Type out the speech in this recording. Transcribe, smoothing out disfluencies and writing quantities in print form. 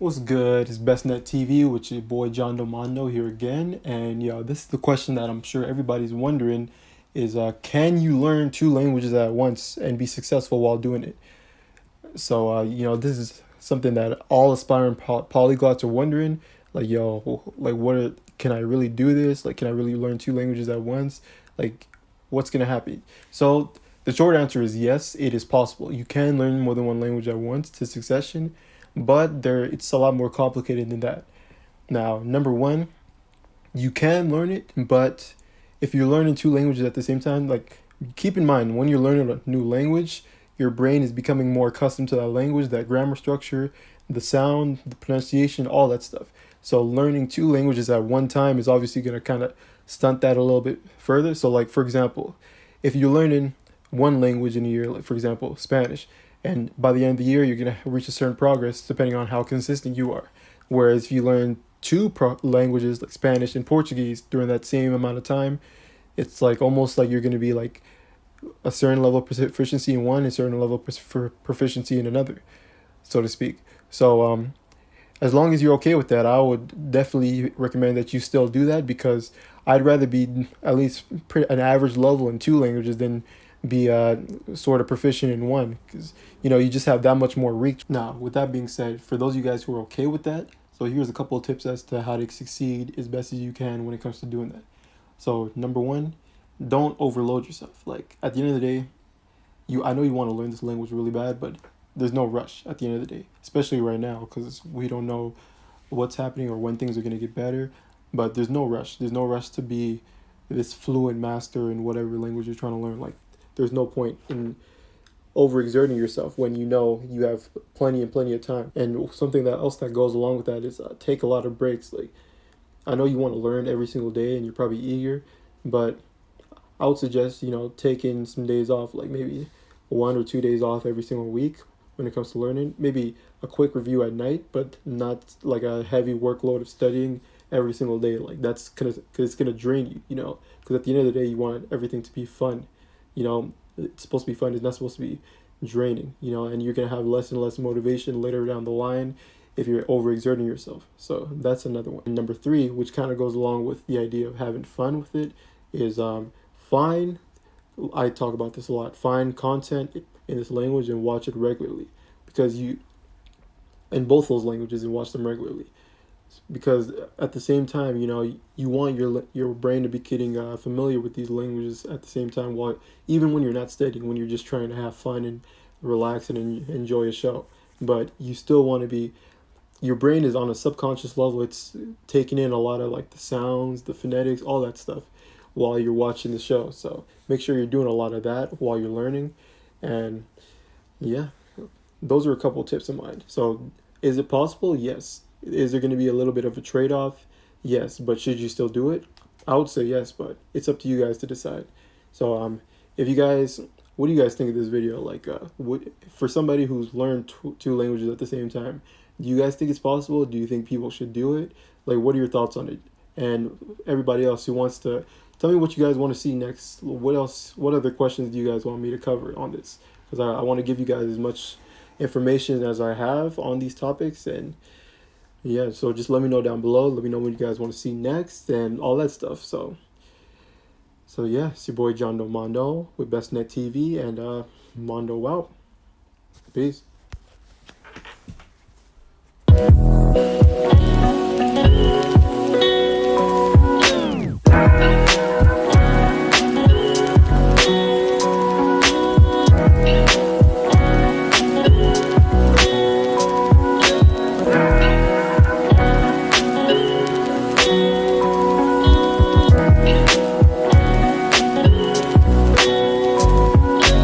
What's good? It's BestNetTV with your boy John Domando here again. And this is the question that I'm sure everybody's wondering is can you learn two languages at once and be successful while doing it? So, this is something that all aspiring polyglots are wondering. Like, can I really do this? Like, can I really learn two languages at once? Like, what's going to happen? So, the short answer is yes, it is possible. You can learn more than one language at once to succession, but it's a lot more complicated than that. Now, number one, you can learn it, but if you're learning two languages at the same time, like keep in mind when you're learning a new language, your brain is becoming more accustomed to that language, that grammar structure, the sound, the pronunciation, all that stuff. So learning two languages at one time is obviously going to kind of stunt that a little bit further. So like for example, if you're learning one language in a year, like for example, Spanish, and by the end of the year you're going to reach a certain progress depending on how consistent you are. Whereas if you learn two languages like Spanish and Portuguese during that same amount of time, it's like almost like you're going to be like a certain level of proficiency in one, a certain level of proficiency in another, so to speak. So as long as you're okay with that, I would definitely recommend that you still do that because I'd rather be at least an average level in two languages than be sort of proficient in one because you just have that much more reach. Now, with that being said, for those of you guys who are okay with that, so here's a couple of tips as to how to succeed as best as you can when it comes to doing that. So number one, don't overload yourself. Like at the end of the day, I know you want to learn this language really bad, but there's no rush at the end of the day, especially right now because we don't know what's happening or when things are going to get better. But there's no rush. There's no rush to be this fluent master in whatever language you're trying to learn. Like there's no point in overexerting yourself when you know you have plenty and plenty of time. And something that else that goes along with that is take a lot of breaks. Like I know you want to learn every single day and you're probably eager, but I would suggest, taking some days off, like maybe 1 or 2 days off every single week when it comes to learning. Maybe a quick review at night, but not like a heavy workload of studying every single day. Like that's cause it's gonna drain you, because at the end of the day, you want everything to be fun. It's supposed to be fun. It's not supposed to be draining, and you're gonna have less and less motivation later down the line if you're overexerting yourself. So that's another one. And number three, which kind of goes along with the idea of having fun with it, is find, I talk about this a lot, find content in this language and watch it regularly. Because in both those languages, and watch them regularly. Because at the same time, you want your brain to be getting familiar with these languages at the same time, while even when you're not studying, when you're just trying to have fun and relax and enjoy a show. But you still want to be, your brain is on a subconscious level, it's taking in a lot of like the sounds, the phonetics, all that stuff while you're watching the show. So make sure you're doing a lot of that while you're learning. And yeah, those are a couple of tips of mine. So is it possible? Yes. Is there going to be a little bit of a trade-off? Yes. But should you still do it? I would say yes, but it's up to you guys to decide. So if you guys, what do you guys think of this video? Like for somebody who's learned two languages at the same time, do you guys think it's possible? Do you think people should do it? Like, what are your thoughts on it? And everybody else who wants to, tell me what you guys want to see next. What else? What other questions do you guys want me to cover on this? Because I want to give you guys as much information as I have on these topics. And yeah, so just let me know down below. Let me know what you guys want to see next and all that stuff. So yeah, it's your boy John Mondo with BestNet TV, and Mondo out. Peace.